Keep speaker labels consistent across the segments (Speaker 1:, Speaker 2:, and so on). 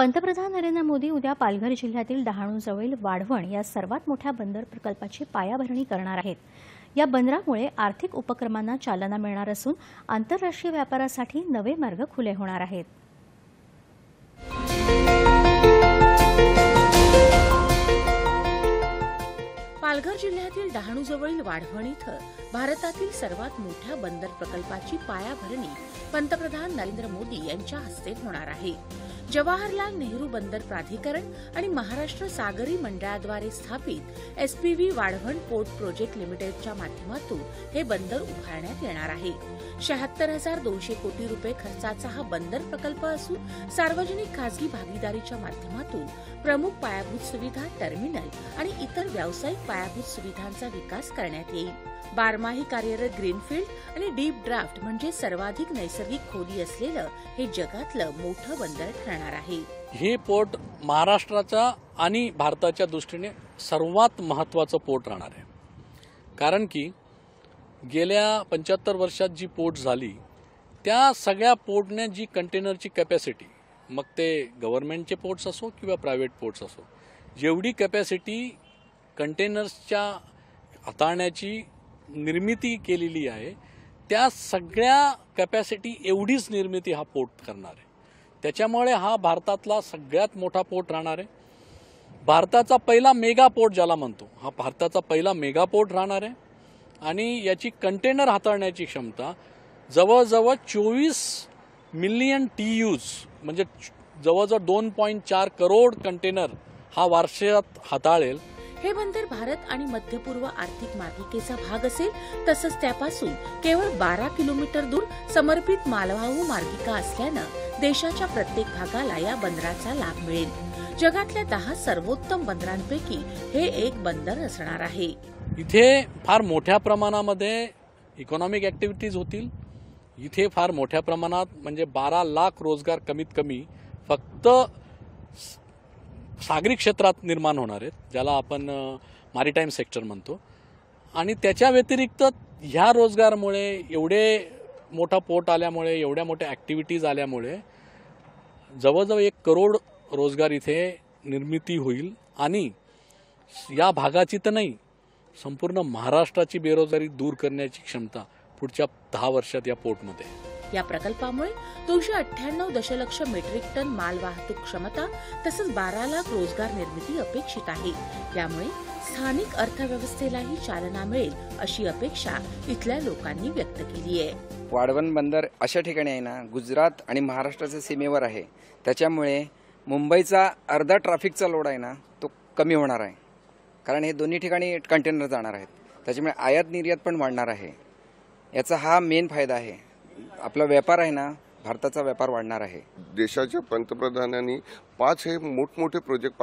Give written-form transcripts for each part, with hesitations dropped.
Speaker 1: पंतप्रधान नरेंद्र मोदी उद्या पालघर जिल्ह्यातील डहाणूजवळील वाढवण या सर्वात मोठ्या बंदर प्रकल्पाची पायाभरणी करणार आहेत। या बंदरामुळे आर्थिक उपक्रमांना चालना मिळणार असून आंतरराष्ट्रीय व्यापारासाठी नवे मार्ग खुले होणार आहेत।
Speaker 2: पालघर जिल्ह्यातील डहाणूजवळील वाढवण इथं भारतातील सर्वात मोठ्या बंदर प्रकल्पाची पायाभरणी पंतप्रधान नरेंद्र मोदी यांच्या हस्ते होणार आहे। जवाहरलाल नेहरू बंदर प्राधिकरण आणि महाराष्ट्र सागरी मंडळाद्वारे स्थापित एसपीव्ही वाढवण पोर्ट प्रोजेक्ट लिमिटेडच्या माध्यमातून हे बंदर उभारण्यात येणार आहे। 76,200 कोटी रुपये खर्चाचा हा बंदर प्रकल्प असून सार्वजनिक खासगी भागीदारीच्या माध्यमातून प्रमुख पायाभूत सुविधा, टर्मिनल आणि इतर व्यावसायिक पायाभूत सुविधांचा विकास करण्यात येईल। बारमाही कार्यरत ग्रीनफील्ड आणि डीप ड्राफ्ट म्हणजे सर्वाधिक नैसर्गिक खोली असलेलं हे जगातलं मोठं बंदर ठरणार आहे।
Speaker 3: हे पोर्ट महाराष्ट्राच्या आणि भारताच्या दृष्टीने सर्वात महत्त्वाचं पोर्ट राहणार आहे, कारण की गेल्या 75 वर्षात जी पोर्ट झाली त्या सगळ्या पोर्टने जी कंटेनरची कॅपॅसिटी, मग ते गव्हर्नमेंटचे पोर्ट्स असो किंवा प्रायव्हेट पोर्ट्स असो, जेवढी कॅपॅसिटी कंटेनर्सच्या हाताळण्याची निर्मिती केलेली आहे त्या सगळ्या कॅपॅसिटी एवढीच निर्मिती हा पोर्ट करणार आहे। त्याच्यामुळे हा भारतातला सगळ्यात मोठा पोर्ट राहणार आहे। भारताचा पहिला मेगा पोर्ट ज्याला म्हणतो, हा भारताचा पहिला मेगा पोर्ट राहणार आहे आणि याची कंटेनर हाताळण्याची क्षमता जवळजवळ 24 मिलियन TEUs म्हणजे जवळजवळ 2.4 करोड कंटेनर हा वर्षात हाताळेल।
Speaker 2: हे बंदर भारत आणि मध्य पूर्व आर्थिक मार्गिकेचा भाग असेल, तसंच त्यापासून केवळ 12 किलोमीटर दूर समर्पित मालवाहू मार्गिका असल्यानं देशाच्या प्रत्येक भागाला या बंदराचा लाभ मिळेल। जगातल्या 10 सर्वोत्तम बंदरांपैकी हे एक बंदर असणार आहे।
Speaker 3: इथे फार मोठ्या प्रमाणामध्ये इकॉनॉमिक ऍक्टिव्हिटीज होतील। इथे फार मोठ्या प्रमाणात म्हणजे 12 लाख रोजगार कमीत कमी फक्त सागरी क्षेत्रात निर्माण होणार आहेत, ज्याला आपण मॅरिटाईम सेक्टर म्हणतो। आणि त्याच्या व्यतिरिक्त ह्या रोजगारामुळे, एवढे मोठा पोर्ट आल्यामुळे, एवढ्या मोठ्या ऍक्टिव्हिटीज आल्यामुळे जवळजवळ 1 करोड रोजगार इथे निर्मिती होईल आणि या भागाची तर नाही, संपूर्ण महाराष्ट्राची बेरोजगारी दूर करण्याची क्षमता पुढच्या 10 वर्षात या पोर्टमध्ये आहे।
Speaker 2: या प्रकल्पामुळे 298 दशलक्ष मेट्रिक टन माल वाहतूक क्षमता तसंच 12 लाख रोजगार निर्मिती अपेक्षित आहे। यामुळे स्थानिक अर्थव्यवस्थेलाही चालना मिळेल अशी अपेक्षा इथल्या लोकांनी व्यक्त केली आहे।
Speaker 4: वाढवण बंदर अशा ठिकाणी आहे ना, गुजरात आणि महाराष्ट्राच्या सीमेवर आहे, त्याच्यामुळे मुंबईचा अर्धा ट्रॅफिकचा लोड आहे ना तो कमी होणार आहे, कारण हे दोन्ही ठिकाणी कंटेनर जाणार आहेत, त्याच्यामुळे आयात निर्यात पण वाढणार आहे। याचा हा मेन फायदा आहे। आपला व्यापार आहे ना, भारताचा व्यापार वाढणार आहे।
Speaker 5: देशाच्या पंतप्रधानांनी 5 हे मोठमोठे प्रोजेक्ट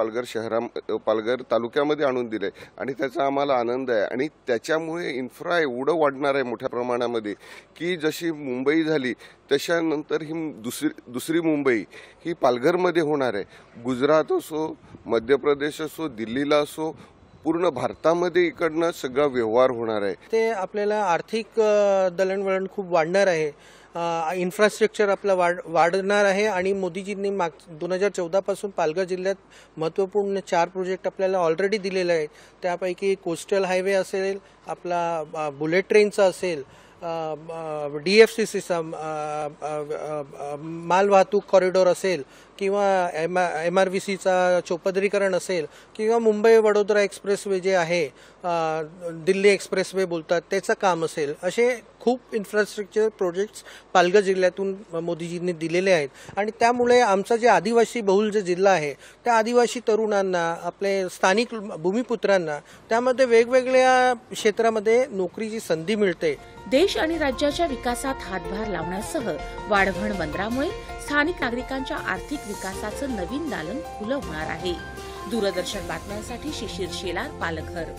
Speaker 5: पालघर तालुक्यामध्ये आणून दिले आणि त्याचा आम्हाला आनंद आहे। आणि त्याच्यामुळे इन्फ्रा एवढं वाढणार आहे मोठ्या प्रमाणामध्ये की जशी मुंबई झाली त्याच्यानंतर ही दुसरी मुंबई ही पालघरमध्ये होणार आहे। गुजरात असो, मध्य प्रदेश असो, दिल्लीला असो, पूर्ण भारतामध्ये इकडनं सगळा व्यवहार होणार आहे।
Speaker 6: ते आपल्याला आर्थिक दळणवळण खूप वाढणार आहे, इन्फ्रास्ट्रक्चर आपलं वाढणार आहे। आणि मोदीजींनी 2014 पासून पालघर जिल्ह्यात महत्त्वपूर्ण 4 प्रोजेक्ट आपल्याला ऑलरेडी दिलेले आहेत। त्यापैकी कोस्टल हायवे असेल, आपला बुलेट ट्रेनचा असेल, DFCC माल वाहतूक कॉरिडॉर असेल किंवा MRVCचा चौपदरीकरण असेल किंवा मुंबई वडोदरा एक्सप्रेसवे जे आहे, दिल्ली एक्सप्रेसवे बोलतात, त्याचं काम असेल, असे खूप इन्फ्रास्ट्रक्चर प्रोजेक्ट्स पालघर जिल्ह्यातून मोदीजींनी दिलेले आहेत। आणि त्यामुळे आमचा जे आदिवासी बहुल जे जिल्हा आहे त्या आदिवासी तरुणांना, आपले स्थानिक भूमिपुत्रांना त्यामध्ये वेगवेगळ्या क्षेत्रामध्ये नोकरीची संधी मिळते।
Speaker 2: देश आणि राज्याच्या विकासात हातभार लावण्यासह वाढवण बंदरामुळे स्थानिक नागरिकांच्या आर्थिक विकासाचं नवीन दालन खुलं होणार आहे। दूरदर्शन बातम्यांसाठी शिशिर शेलार, पालघर।